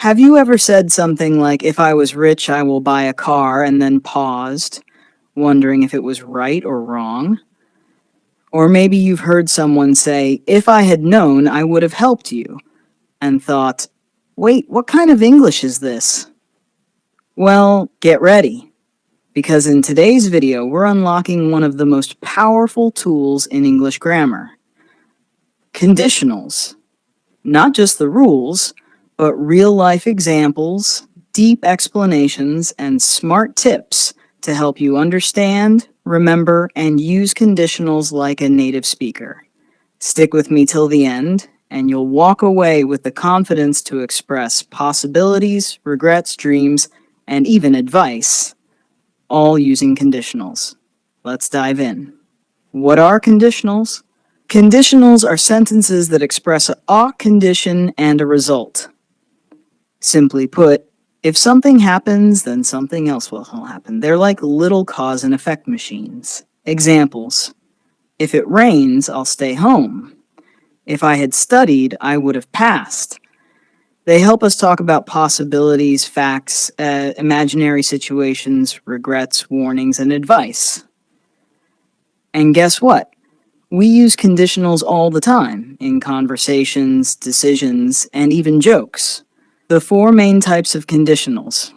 Have you ever said something like, if I was rich, I will buy a car, and then paused, wondering if it was right or wrong? Or maybe you've heard someone say, if I had known, I would have helped you, and thought, wait, what kind of English is this? Well, get ready, because in today's video, we're unlocking one of the most powerful tools in English grammar. Conditionals. Not just the rules, but real-life examples, deep explanations, and smart tips to help you understand, remember, and use conditionals like a native speaker. Stick with me till the end, and you'll walk away with the confidence to express possibilities, regrets, dreams, and even advice, all using conditionals. Let's dive in. What are conditionals? Conditionals are sentences that express a condition and a result. Simply put, if something happens, then something else will happen. They're like little cause and effect machines. Examples: if it rains, I'll stay home. If I had studied, I would have passed. They help us talk about possibilities, facts, imaginary situations, regrets, warnings, and advice. And guess what? We use conditionals all the time in conversations, decisions, and even jokes. The four main types of conditionals.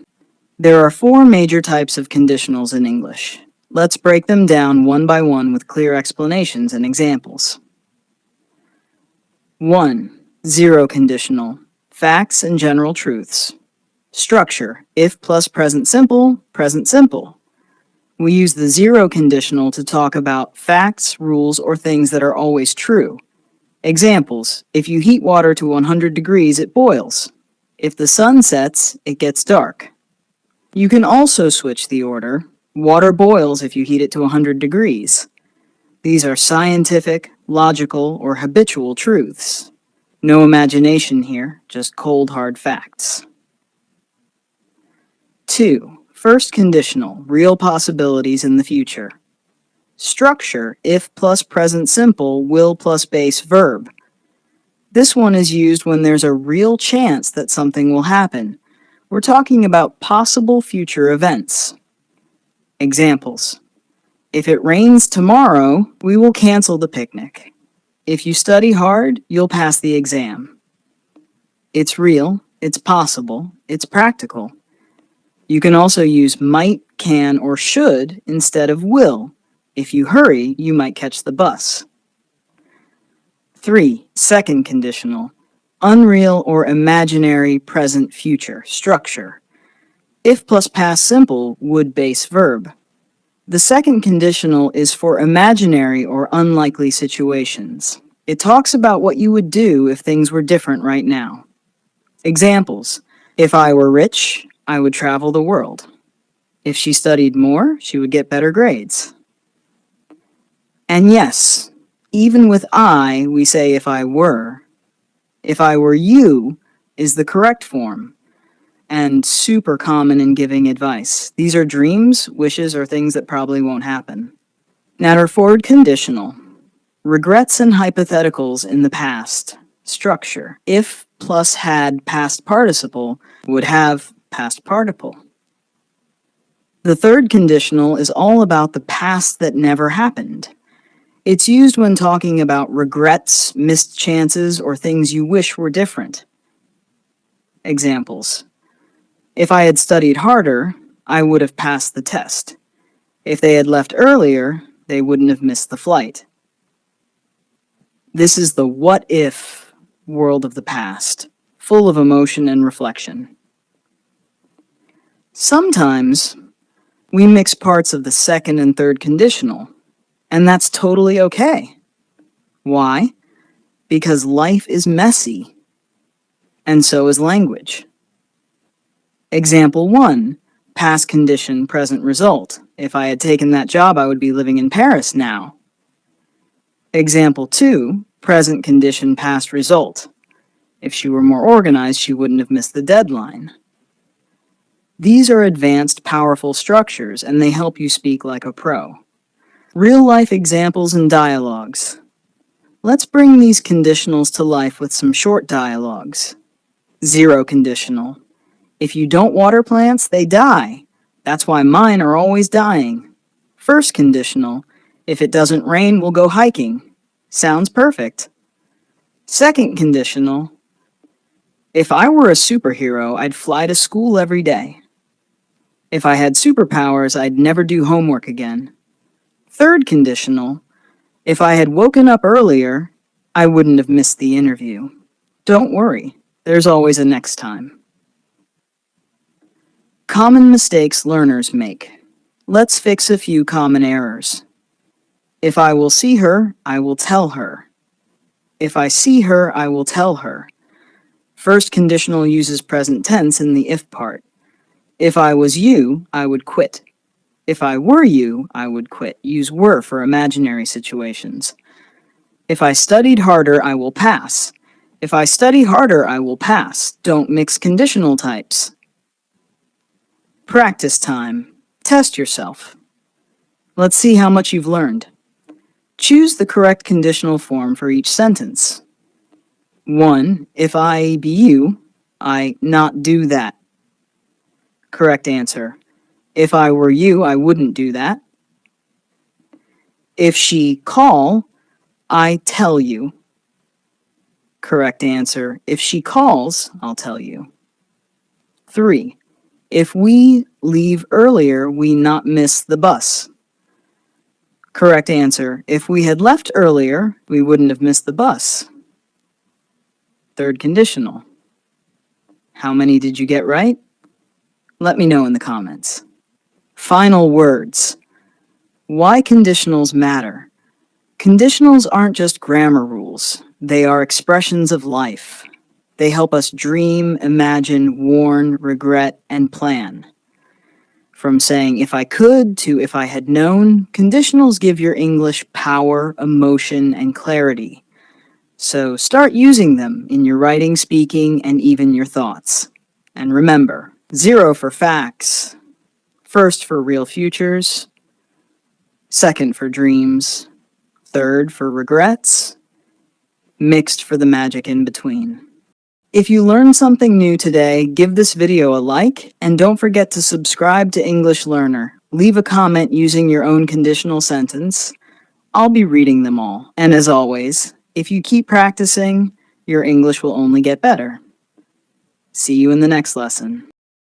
There are four major types of conditionals in English. Let's break them down one by one with clear explanations and examples. 1. Zero conditional. Facts and general truths. Structure: if plus present simple, present simple. We use the zero conditional to talk about facts, rules, or things that are always true. Examples: if you heat water to 100 degrees, it boils. If the sun sets, it gets dark. You can also switch the order. Water boils if you heat it to 100 degrees. These are scientific, logical, or habitual truths. No imagination here, just cold, hard facts. 2. First conditional, real possibilities in the future. Structure: if plus present simple, will plus base verb. This one is used when there's a real chance that something will happen. We're talking about possible future events. Examples: if it rains tomorrow, we will cancel the picnic. If you study hard, you'll pass the exam. It's real, it's possible, it's practical. You can also use might, can, or should instead of will. If you hurry, you might catch the bus. 3. Second conditional. Unreal or imaginary present future. Structure: if plus past simple, would base verb. The second conditional is for imaginary or unlikely situations. It talks about what you would do if things were different right now. Examples: if I were rich, I would travel the world. If she studied more, she would get better grades. And yes, even with I, we say if I were. If I were you is the correct form, and super common in giving advice. These are dreams, wishes, or things that probably won't happen. Now to forward conditional. Regrets and hypotheticals in the past. Structure: if plus had past participle, would have past participle. The third conditional is all about the past that never happened. It's used when talking about regrets, missed chances, or things you wish were different. Examples: if I had studied harder, I would have passed the test. If they had left earlier, they wouldn't have missed the flight. This is the what if world of the past, full of emotion and reflection. Sometimes we mix parts of the second and third conditional, and that's totally okay. Why? Because life is messy, and so is language. Example 1, past condition, present result. If I had taken that job, I would be living in Paris now. Example 2, present condition, past result. If she were more organized, she wouldn't have missed the deadline. These are advanced, powerful structures, and they help you speak like a pro. Real-life examples and dialogues. Let's bring these conditionals to life with some short dialogues. Zero Conditional. If you don't water plants, they die. That's why mine are always dying. First Conditional. If it doesn't rain, we'll go hiking. Sounds perfect. Second Conditional. If I were a superhero, I'd fly to school every day. If I had superpowers, I'd never do homework again. Third Conditional. If I had woken up earlier, I wouldn't have missed the interview. Don't worry, there's always a next time. Common mistakes learners make. Let's fix a few common errors. If I will see her, I will tell her. If I see her, I will tell her. First conditional uses present tense in the if part. If I was you, I would quit. If I were you, I would quit. Use were for imaginary situations. If I studied harder, I will pass. If I study harder, I will pass. Don't mix conditional types. Practice time. Test yourself. Let's see how much you've learned. Choose the correct conditional form for each sentence. 1. If I be you, I not do that. Correct answer. If I were you, I wouldn't do that. If she call, I tell you. Correct answer. If she calls, I'll tell you. 3. If we leave earlier, we not miss the bus. Correct answer. If we had left earlier, we wouldn't have missed the bus. Third conditional. How many did you get right? Let me know in the comments. Final words. Why conditionals matter. Conditionals aren't just grammar rules. They are expressions of life. They help us dream, imagine, warn, regret, and plan. From saying if I could to if I had known, conditionals give your English power, emotion, and clarity. So start using them in your writing, speaking, and even your thoughts. And remember, 0 for facts, first for real futures, second for dreams, third for regrets, mixed for the magic in between. If you learned something new today, give this video a like, and don't forget to subscribe to English Learner. Leave a comment using your own conditional sentence. I'll be reading them all. And as always, if you keep practicing, your English will only get better. See you in the next lesson.